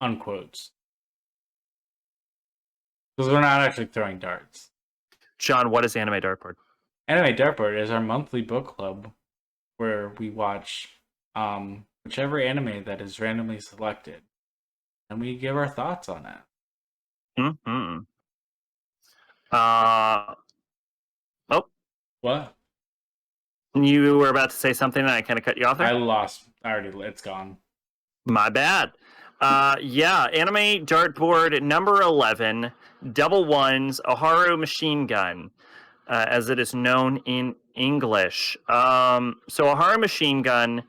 unquotes. Because we're not actually throwing darts. John, what is Anime Dartboard? Anime Dartboard is our monthly book club where we watch whichever anime that is randomly selected, and we give our thoughts on it. Mm-hmm. Oh, What? you were about to say something and I kind of cut you off there? I lost. It's gone. My bad. Yeah, Anime Dartboard number 11, Double Ones, Aoharu Machinegun, as it is known in English. So Aoharu Machinegun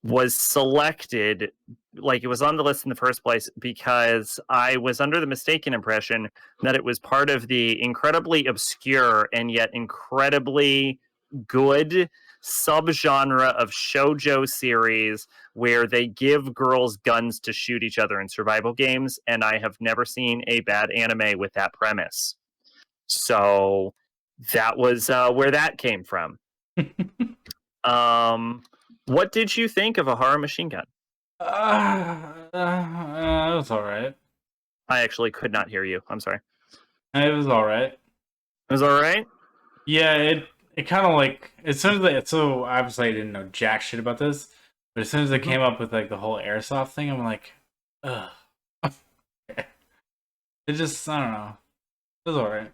was selected, like it was on the list in the first place, because I was under the mistaken impression that it was part of the incredibly obscure and yet incredibly good subgenre of shoujo series where they give girls guns to shoot each other in survival games, and I have never seen a bad anime with that premise. So that was where that came from. What did you think of Aoharu Machinegun? It was alright. I actually could not hear you. I'm sorry. It was alright. It was all right? Yeah, it kind of like as soon as so obviously I didn't know jack shit about this, but as soon as it came up with like the whole airsoft thing, I'm like, ugh. It just I don't know. It was alright.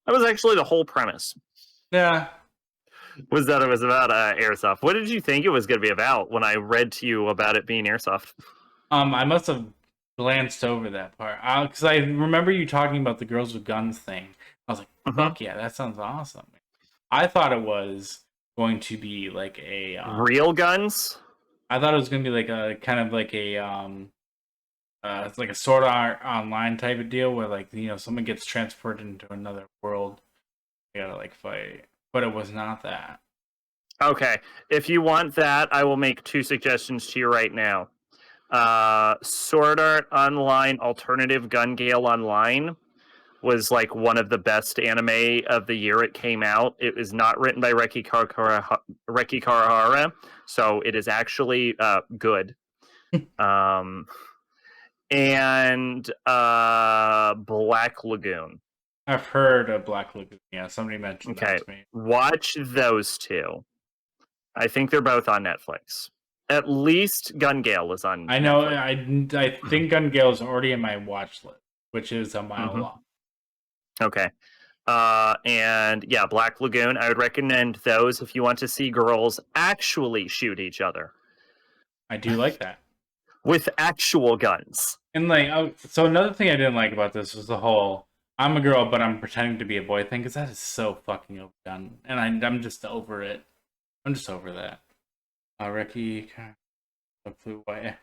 That was actually the whole premise. Yeah. Was that it was about airsoft. What did you think it was going to be about when I read to you about it being airsoft? I must have glanced over that part because I remember you talking about the girls with guns thing. I was like, fuck yeah, that sounds awesome. I thought it was going to be like a real guns. I thought it was going to be like a kind of like a it's like a Sword Art Online type of deal where like someone gets transported into another world, you gotta like fight. But it was not that. Okay, if you want that, I will make 2 suggestions to you right now. Sword Art Online Alternative Gun Gale Online was like one of the best anime of the year it came out. It was not written by Reki Karahara, so it is actually good. And Black Lagoon. I've heard of Black Lagoon. Yeah, somebody mentioned that to me. Watch those 2. I think they're both on Netflix. At least Gun Gale is on I know. Netflix. I think Gun Gale is already in my watch list, which is a mile long. Okay. And yeah, Black Lagoon. I would recommend those if you want to see girls actually shoot each other. I do like that. With actual guns. And like, so another thing I didn't like about this was the whole I'm a girl, but I'm pretending to be a boy thing, because that is so fucking overdone. And I'm just over it. I'm just over that. Reki flew away.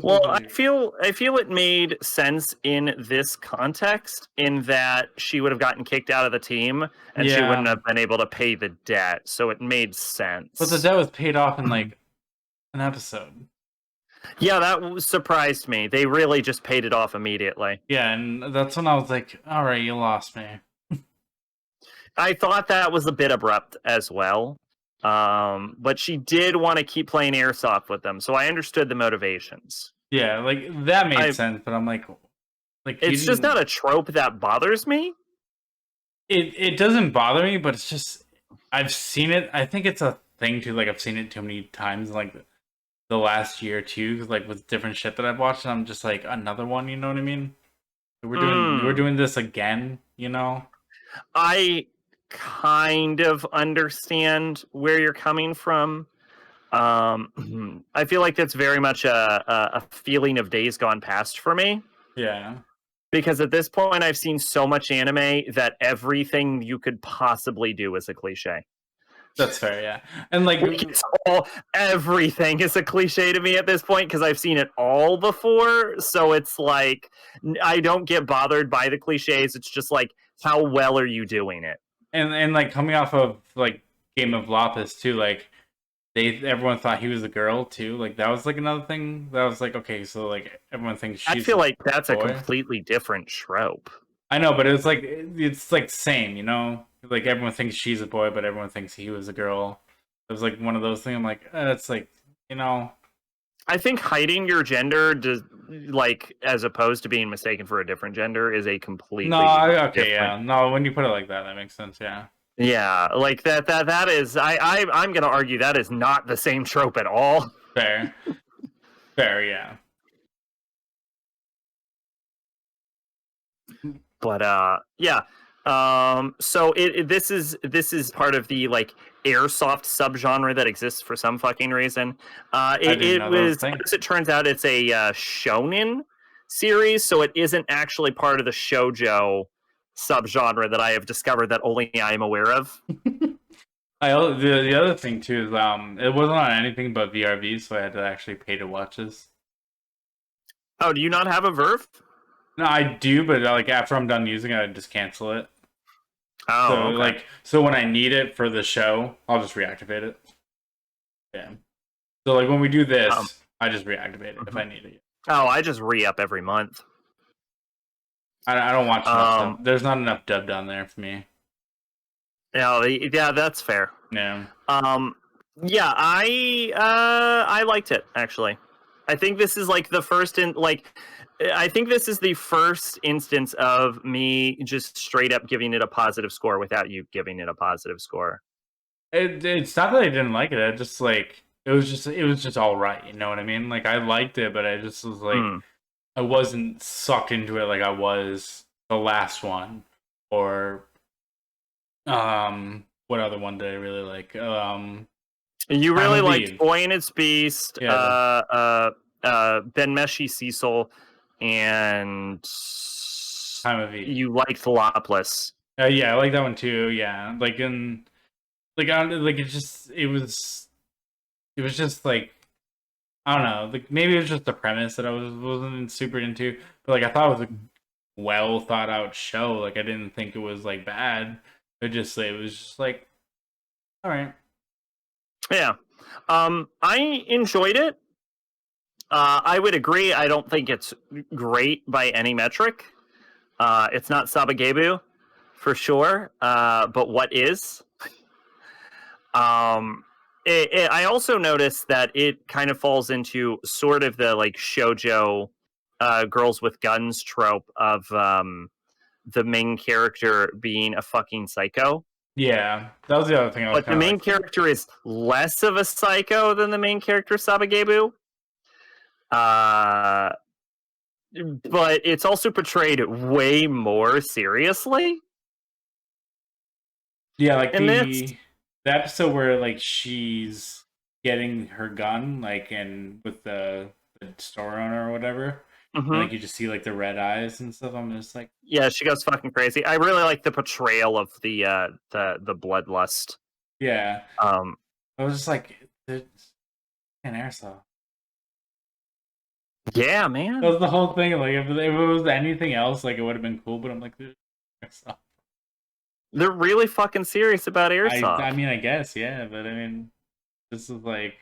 Well, I feel it made sense in this context, in that she would have gotten kicked out of the team and she wouldn't have been able to pay the debt, so it made sense. But the debt was paid off in like an episode. Yeah, that surprised me. They really just paid it off immediately. Yeah, and that's when I was like, all right, you lost me. I thought that was a bit abrupt as well. But she did want to keep playing airsoft with them, so I understood the motivations. Yeah, like that made sense, but I'm like it's just not a trope that bothers me. It doesn't bother me, but it's just I've seen it. I think it's a thing too. Like I've seen it too many times, like the last year or two, like with different shit that I've watched. And I'm just like another one. You know what I mean? We're doing this again. You know? I kind of understand where you're coming from. I feel like that's very much a feeling of days gone past for me. Yeah. Because at this point, I've seen so much anime that everything you could possibly do is a cliche. That's fair, yeah. And like everything is a cliche to me at this point because I've seen it all before. So it's like I don't get bothered by the cliches. It's just like, how well are you doing it? And like coming off of like Game of Lapis too, like everyone thought he was a girl too. Like that was like another thing that was like, okay, so like everyone thinks she's I feel like that's a completely different trope. I know, but it's like same, you know? Like everyone thinks she's a boy, but everyone thinks he was a girl. It was like one of those things. I'm like, it's like, you know, I think hiding your gender does, like, as opposed to being mistaken for a different gender, is a No, completely okay, different. yeah. No, when you put it like that makes sense, yeah. Yeah, like that is I'm gonna argue that is not the same trope at all. Fair. Fair, yeah. But yeah. So this is part of the like airsoft subgenre that exists for some fucking reason. I didn't It know that was a was, thing. as it turns out, it's a shonen series, so it isn't actually part of the shoujo subgenre that I have discovered that only I am aware of. The other thing too is it wasn't on anything but VRV, so I had to actually pay to watch this. Oh, do you not have a Verve? No, I do, but like after I'm done using it, I just cancel it. Oh, okay. So when I need it for the show, I'll just reactivate it. Yeah. So like when we do Um, this, I just reactivate it if I need it. oh, I just re-up every month. I don't watch enough stuff. There's not enough dub down there for me. Yeah, that's fair. Yeah. Yeah, I liked it actually. I think this is like the first I think this is the first instance of me just straight up giving it a positive score without you giving it a positive score. It's not that I didn't like it. I just like it was just all right. You know what I mean? Like I liked it, but I just was like I wasn't sucked into it like I was the last one, or what other one did I really like? You Time really of liked Eve. Boy and Its Beast, Yeah, Ben Meshi Cecil, and Time of Eve. you liked Lopless. Yeah, I like that one too. Yeah, like it was just like I don't know, like maybe it was just the premise that I wasn't super into, but like I thought it was a well thought out show. Like I didn't think it was like bad. It was just like all right. Yeah. I enjoyed it. I would agree. I don't think it's great by any metric. It's not Sabagebu for sure. But what is? Um, I also noticed that it kind of falls into sort of the like shojo girls with guns trope of the main character being a fucking psycho. Yeah, that was the other thing I was But the kind of main like. character is less of a psycho than the main character Sabagebu. Uh, but it's also portrayed way more seriously Yeah, like in this. the episode where like she's getting her gun, like and with the store owner or whatever, and like Hmm. you just see like the red eyes and stuff. I'm just like, Yeah, she goes fucking crazy. I really like the portrayal of the bloodlust. yeah. Um, I was just like, it's an airsoft. yeah, That man, was the whole thing. Like if it was anything else, like it would have been cool. But I'm like, "There's airsoft." they're really fucking serious about I airsoft. mean, I guess, yeah, but I mean, this is like,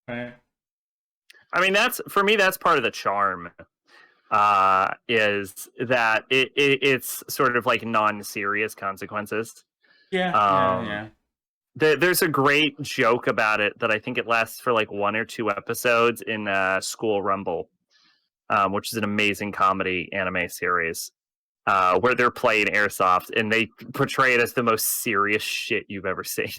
right? I mean, that's for me. That's part of the charm. Is that it's sort of like non-serious consequences. Yeah, yeah, Um, yeah. there's a great joke about it that I think it lasts for like one or two episodes in School Rumble, which is an amazing comedy anime series where they're playing airsoft and they portray it as the most serious shit you've ever seen.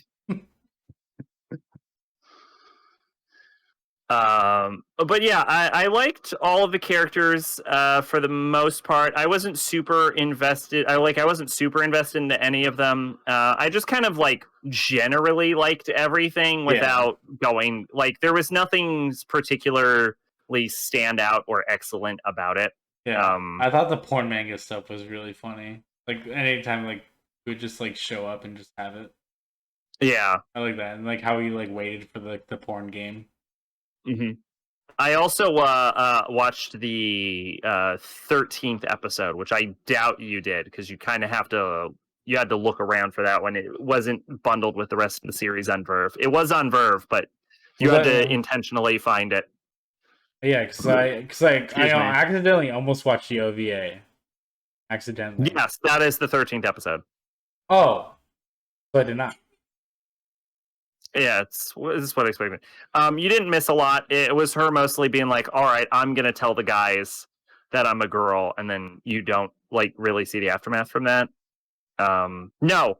But yeah, I liked all of the characters for the most part. I wasn't super invested. I wasn't super invested into any of them. I just kind of like generally liked everything Yeah. without going like there was nothing particularly stand out or excellent about it. Yeah, Um, I thought the porn manga stuff was really funny. Like anytime, like he would just like show up and just have it. yeah. I like that, and like how he like waited for the porn game. Hmm. I also watched the 13th episode, which I doubt you did because you kind of have to. You had to look around for that one. It wasn't bundled with the rest of the series on Verve. It was on Verve, but you Was had that? to intentionally find it. Yeah, I Excuse me. accidentally almost watched the OVA. Accidentally. Yes, that is the 13th episode. Oh, but I did not. Yeah, this is what I expected. You didn't miss a lot. It was her mostly being like, "All right, I'm gonna tell the guys that I'm a girl," and then you don't like really see the aftermath from that. No,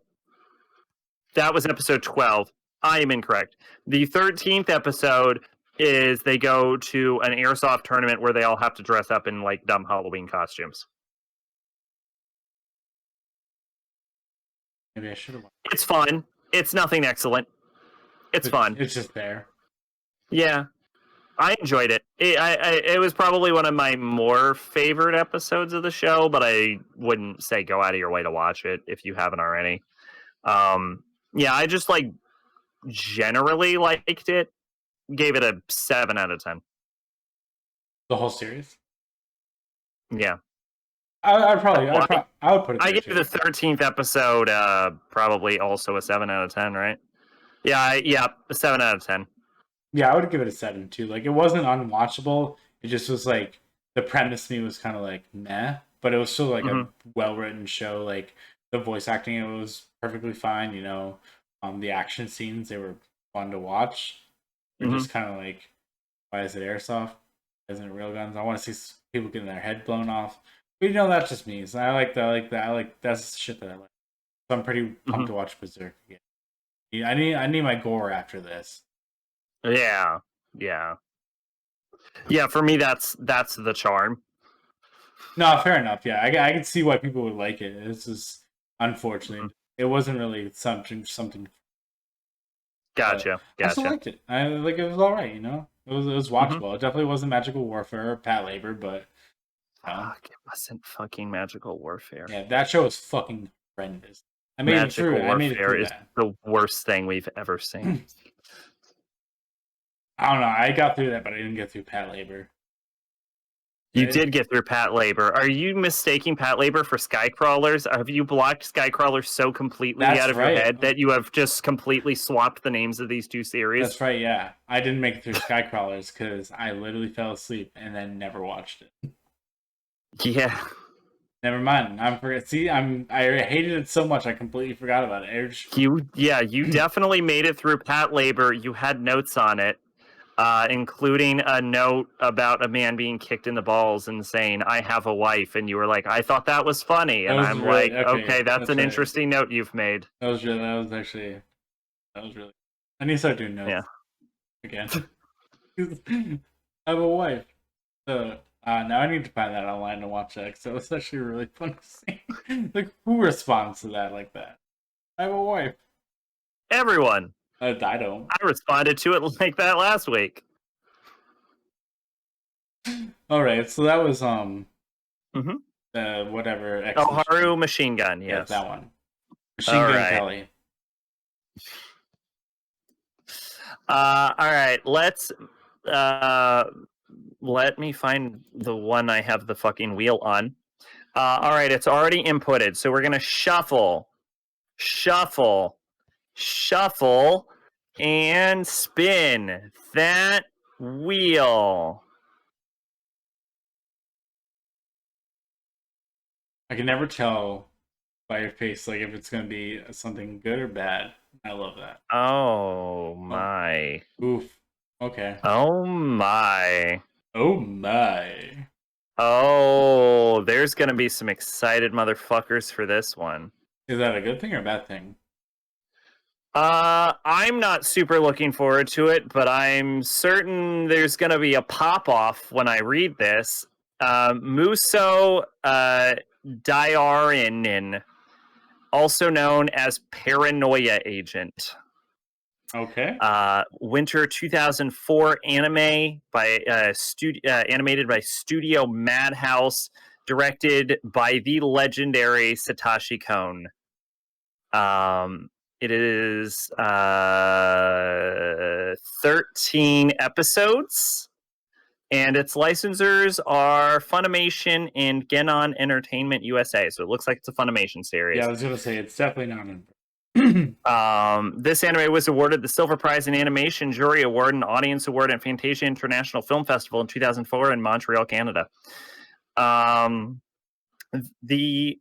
that was episode 12. I am incorrect. The 13th episode is they go to an airsoft tournament where they all have to dress up in like dumb Halloween costumes. Maybe I should have. It's fun. It's nothing excellent. It's fun. It's just there. Yeah, I enjoyed it. It was probably one of my more favorite episodes of the show, but I wouldn't say go out of your way to watch it if you haven't already. Yeah, I just like generally liked it. Gave it a 7 out of 10. The whole series. Yeah, I would put it. I There gave too. the 13th episode probably also a 7 out of 10, right? Yeah, a 7 out of 10. Yeah, I would give it a 7 too. Like, it wasn't unwatchable. It just was like the premise to me was kind of like meh, but it was still like a well written show. Like, the voice acting, it was perfectly fine. The action scenes, they were fun to watch. They're just kind of like, why is it airsoft? Isn't it real guns? I want to see people getting their head blown off. But that's just me. So I like that. I like that. That's the shit that I like. So I'm pretty pumped to watch Berserk again. Yeah, I need my gore after this. Yeah. For me, that's the charm. No, fair enough. Yeah, I can see why people would like it. This is unfortunate. It wasn't really something. Gotcha. I still liked it. It was all right. It was watchable. It definitely wasn't Magical Warfare or Pat Labor, but fuck, it wasn't fucking Magical Warfare. Yeah, that show was fucking horrendous. Magical Warfare is the worst thing we've ever seen. I don't know. I got through that, but I didn't get through Pat Labor. You did get through Pat Labor. Are you mistaking Pat Labor for Skycrawlers? Have you blocked Skycrawlers so completely out of your head that you have just completely swapped the names of these two series? That's right, yeah. I didn't make it through Skycrawlers because I literally fell asleep and then never watched it. Yeah. Never mind. I hated it so much I completely forgot about it. You definitely made it through Pat Labor. You had notes on it. Including a note about a man being kicked in the balls and saying, "I have a wife," and you were like, "I thought that was funny," and I'm really, like, "Okay, that's an interesting note you've made." That was really. I need to start doing notes again. I have a wife. So now I need to find that online to watch that. So it's actually really fun to see. Like, who responds to that like that? I have a wife. Everyone. I don't. I responded to it like that last week. All right, so that was whatever. Aoharu Machinegun, yes. Yeah, that one. Machinegun Kelly. All right, let me find the one I have the fucking wheel on. All right, it's already inputted, so we're gonna shuffle, and spin that wheel. I can never tell by your face, like, if it's going to be something good or bad. I love that. Oh my. Oof. Okay. Oh my. Oh my. Oh, there's going to be some excited motherfuckers for this one. Is that a good thing or a bad thing? I'm not super looking forward to it, but I'm certain there's going to be a pop-off when I read this. Muso Diarinin, also known as Paranoia Agent. Okay. Winter 2004 anime by animated by Studio Madhouse, directed by the legendary Satoshi Kon. It is 13 episodes, and its licensors are Funimation and Genon Entertainment USA. So it looks like it's a Funimation series. Yeah, I was going to say, it's definitely not. This anime was awarded the Silver Prize in Animation, Jury Award, and Audience Award at Fantasia International Film Festival in 2004 in Montreal, Canada. The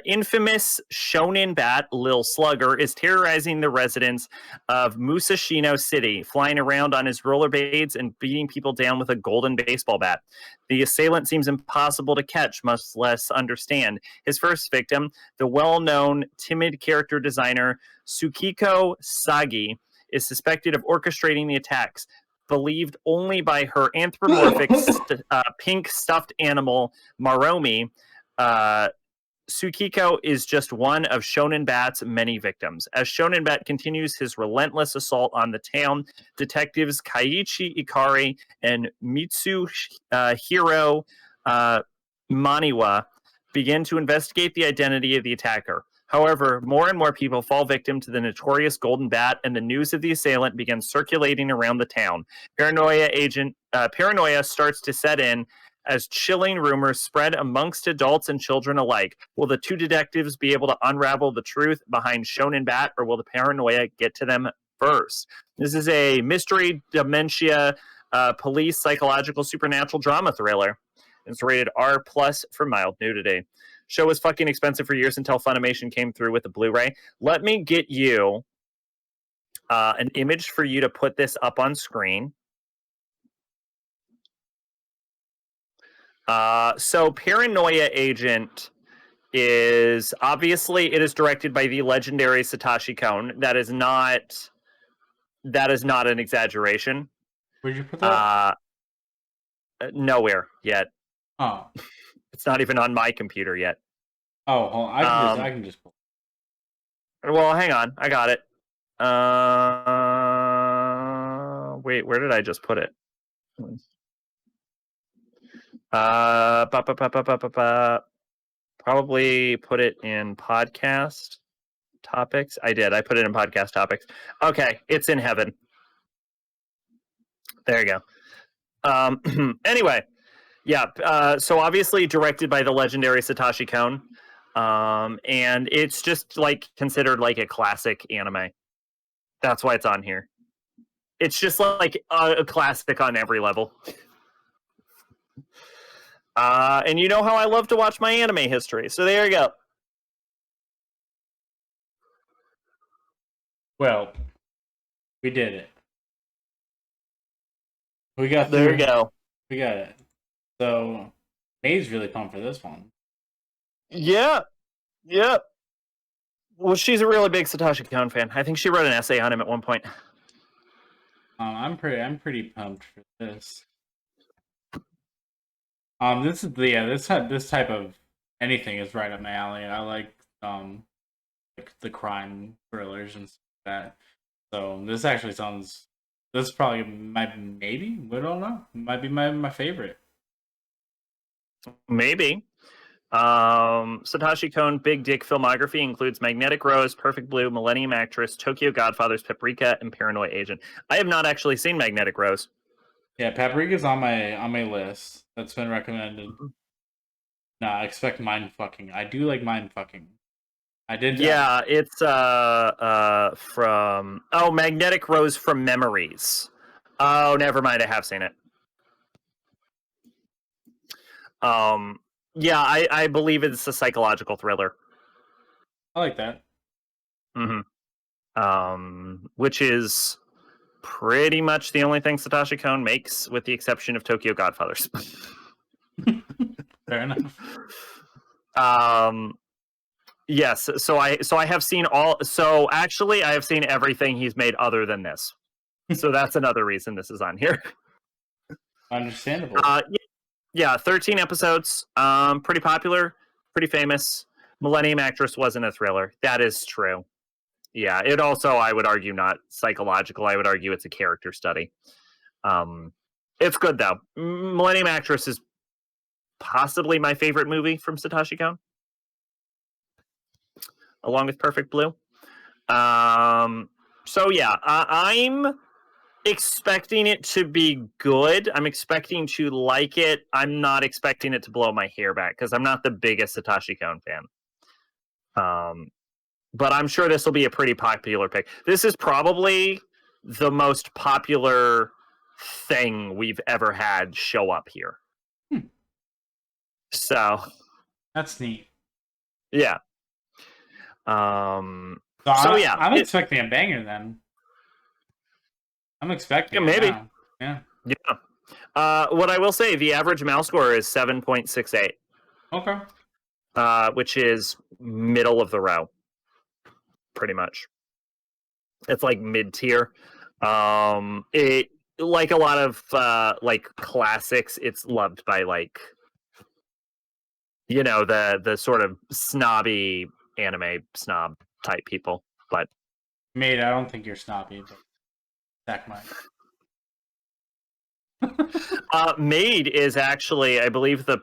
Infamous shonen bat Lil Slugger is terrorizing the residents of Musashino City, flying around on his rollerblades and beating people down with a golden baseball bat. The assailant seems impossible to catch, much less understand. His first victim, the well-known timid character designer Tsukiko Sagi, is suspected of orchestrating the attacks. Believed only by her anthropomorphic pink stuffed animal, Maromi, Tsukiko is just one of Shonen Bat's many victims. As Shonen Bat continues his relentless assault on the town, detectives Kaiichi Ikari and Mitsuhiro Maniwa begin to investigate the identity of the attacker. However, more and more people fall victim to the notorious Golden Bat, and the news of the assailant begins circulating around the town. Paranoia starts to set in as chilling rumors spread amongst adults and children alike. Will the two detectives be able to unravel the truth behind Shonen Bat, or will the paranoia get to them first? This is a mystery, dementia, police, psychological, supernatural drama thriller. It's rated R+ for mild nudity. Show was fucking expensive for years until Funimation came through with the Blu-ray. Let me get you an image for you to put this up on screen. So Paranoia Agent is obviously, it is directed by the legendary Satoshi Kon. That is not an exaggeration. Where'd you put that? Nowhere yet. Oh. It's not even on my computer yet. Oh, hold on. I can just pull. Well, hang on. I got it. Wait, where did I just put it? Probably put it in podcast topics. I did. I put it in podcast topics. Okay, it's in heaven. There you go. Anyway, yeah. So obviously directed by the legendary Satoshi Kon, and it's just like considered like a classic anime. That's why it's on here. It's just like a classic on every level. And you know how I love to watch my anime history. So there you go. Well, we did it. We got There through. you go. We got it. So, May's really pumped for this one. Yeah. Yeah. Well, she's a really big Satoshi Kon fan. I think she wrote an essay on him at one point. I'm pretty pumped for this. This is this type of anything is right up my alley. I like the crime thrillers and stuff like that. So this actually sounds. This probably maybe we don't know. Might be my favorite. Maybe. Satoshi Kon big dick filmography includes Magnetic Rose, Perfect Blue, Millennium Actress, Tokyo Godfathers, Paprika, and Paranoia Agent. I have not actually seen Magnetic Rose. Yeah, Paprika's on my list. That's been recommended. Nah, I expect mind fucking. I do like mind fucking. I did. Yeah, it's from Magnetic Rose from Memories. Oh, never mind. I have seen it. Yeah, I believe it's a psychological thriller. I like that. Which is pretty much the only thing Satoshi Kon makes, with the exception of Tokyo Godfathers. Fair enough. Yes, so I have seen all. So actually, I have seen everything he's made other than this. So that's another reason this is on here. Understandable. Yeah, 13 episodes. Pretty popular, pretty famous. Millennium Actress wasn't a thriller. That is true. Yeah, it also, I would argue, not psychological. I would argue it's a character study. It's good though. Millennium Actress is possibly my favorite movie from Satoshi Kon, along with Perfect Blue. So yeah, I'm expecting it to be good. I'm expecting to like it. I'm not expecting it to blow my hair back because I'm not the biggest Satoshi Kon fan. But I'm sure this will be a pretty popular pick. This is probably the most popular thing we've ever had show up here. So that's neat. Yeah. So yeah, I'm expecting a banger then. I'm expecting it maybe. now. Yeah. Yeah. What I will say, the average mouse score is 7.68, Okay. which is middle of the row, pretty much. It's like mid tier. It like a lot of like classics. It's loved by like the sort of snobby anime snob type people. But Mate, I don't think you're snobby, but Zach might. Maid is actually, I believe, the